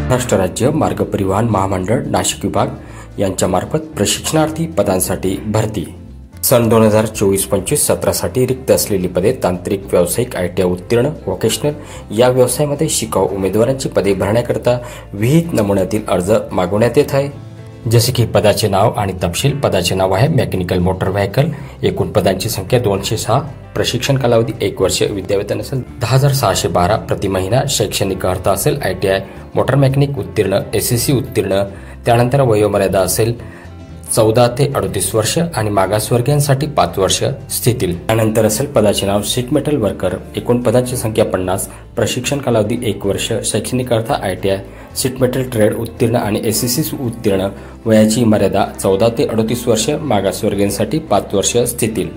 महाराष्ट्र राज्य मार्ग परिवहन महामंडळ नाशिक विभाग यांच्यामार्फत प्रशिक्षणार्थी पदांसाठी भरती सन 2024-25 सत्रासाठी रिक्त असलेली पदे तांत्रिक व्यावसायिक ITI उत्तीर्ण व्होकेशनल या व्यवसायामध्ये शिकाऊ उमेदवारांची पदे भरण्याकरता विहित नमुन्यातील अर्ज मागवण्यात येत आहे। जसे की पदाचे नाव आणि तपशील। पदाचे नाव आहे मेकॅनिकल मोटर व्हेकल। एकूण पदांची संख्या 206। प्रशिक्षण कालावधी 1 वर्ष। विद्यावेतन असेल 10,612 प्रति महिना। शैक्षणिक अर्हता असेल ITI मोटर मेकॅनिक उत्तीर्ण SSC उत्तीर्ण। त्यानंतर वयोमर्यादा असेल 14 ते 38 वर्ष आणि मागासवर्गीयांसाठी 5 वर्ष स्थितील। त्यानंतर असेल पदाचे नाव शीट मेटल वर्कर। एकूण पदांची संख्या 50। प्रशिक्षण कालावधी 1 वर्ष। शैक्षणिक अर्हता ITI शीट मेटल ट्रेड उत्तीर्ण आणि SSC उत्तीर्ण। वयाची मर्यादा 14 ते 38 वर्ष। मागासवर्गीयांसाठी 5 वर्ष स्थितील।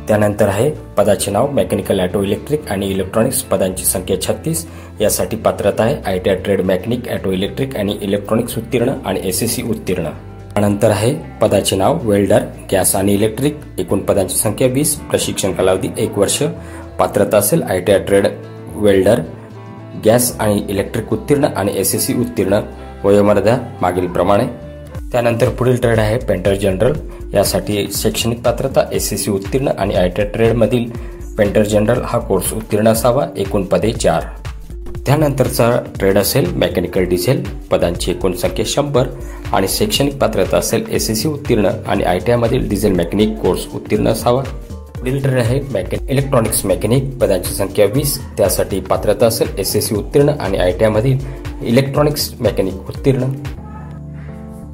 त्यानंतर आहे पदाचे नाव मेकॅनिकल ऑटो इलेक्ट्रिक आणि इलेक्ट्रॉनिक्स। पदांची संख्या 36। यासाठी पात्रता आहे ITI trade mechanic auto electric आणि इलेक्ट्रॉनिक्स उत्तीर्ण आणि SSC उत्तीर्ण। त्यानंतर आहे पदाचे नाव वेल्डर गॅस आणि इलेक्ट्रिक। एकूण पदांची संख्या 20। प्रशिक्षण कालावधी 1 वर्ष। पात्रता असेल ITI ट्रेड वेल्डर गॅस आणि इलेक्ट्रिक उत्तीर्ण आणि SSC उत्तीर्ण। वयोमर्यादा मागील प्रमाणे। त्यानंतर पुढील ट्रेड आहे पेंटर जनरल। यासाठी शैक्षणिक पात्रता SSC उत्तीर्ण आणि ITI ट्रेड मधील पेंटर जनरल हा कोर्स उत्तीर्ण असावा। एकूण पदे 4। त्यानंतरचा ट्रेड असेल मेकॅनिकल डिझेल। पदांची एकूण संख्या 100 आणि शैक्षणिक पात्रता असेल SSC उत्तीर्ण आणि ITI मधील डिझेल मेकॅनिक कोर्स उत्तीर्ण असावा। पुढील ट्रेड आहे इलेक्ट्रॉनिक्स मेकॅनिक। पदांची संख्या 20। त्यासाठी पात्रता असेल SSC उत्तीर्ण आणि ITI मधील इलेक्ट्रॉनिक्स मेकॅनिक उत्तीर्ण।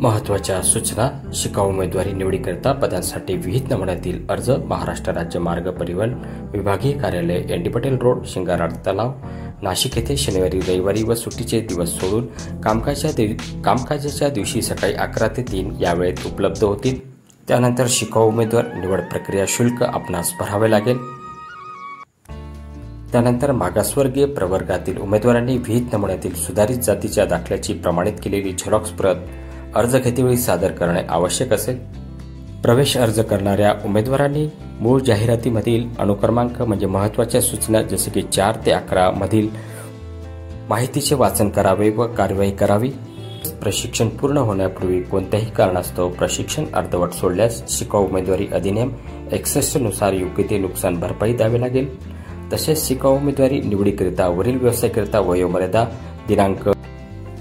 महत्त्वाच्या सूचना। शिकाऊ उमेदवारी निवडीकरिता पदांसाठी विहित नमुन्यातील अर्ज महाराष्ट्र राज्य मार्ग परिवहन विभागीय कार्यालय ND पटेल रोड शिंगारवाड तलाव नाशिक येथे शनिवारी रविवारी व सुट्टीचे दिवस सोडून कामकाजाच्या दिवशी सकाळी 11 ते 3 या वेळेत उपलब्ध होतील। त्यानंतर शिकाऊ उमेदवार निवड प्रक्रिया शुल्क आपणास भरावे लागेल। त्यानंतर मागासवर्गीय प्रवर्गातील उमेदवारांनी विहित नमुन्यातील सुधारित जातीच्या दाखल्याची प्रमाणित केलेली झेरॉक्स प्रत अर्ज घेतेवेळी सादर करणे आवश्यक असेल। प्रवेश अर्ज करणाऱ्या उमेदवारांनी मूळ जाहिरातीमधील अनुक्रमांक म्हणजे महत्त्वाच्या सूचना जसे की 4 ते 11 मधील माहितीचे वाचन करावे व कार्यवाही करावी। प्रशिक्षण पूर्ण होण्यापूर्वी कोणत्याही कारणास्तव प्रशिक्षण अर्धवट सोडल्यास शिकाऊ उमेदवारी अधिनियम 61 नुसार योग्य ते नुकसान भरपाई द्यावे लागेल। तसेच शिकाऊ उमेदवारी निवडीकरिता वरील व्यवसायाकरिता वयोमर्यादा दिनांक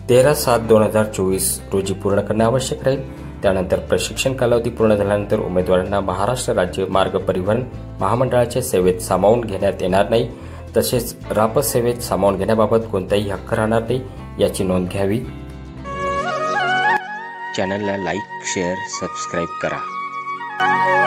13/7/2024 रोजी पूर्ण करणे आवश्यक राहील। त्यानंतर प्रशिक्षण कालावधी पूर्ण झाल्यानंतर उमेदवारांना महाराष्ट्र राज्य मार्ग परिवहन महामंडळाच्या सेवेत सामावून घेण्यात येणार नाही। तसेच रापत सेवेत सामावून घेण्याबाबत कोणताही हक्क राहणार नाही याची नोंद घ्यावी। चॅनलला लाईक शेअर सबस्क्राईब करा।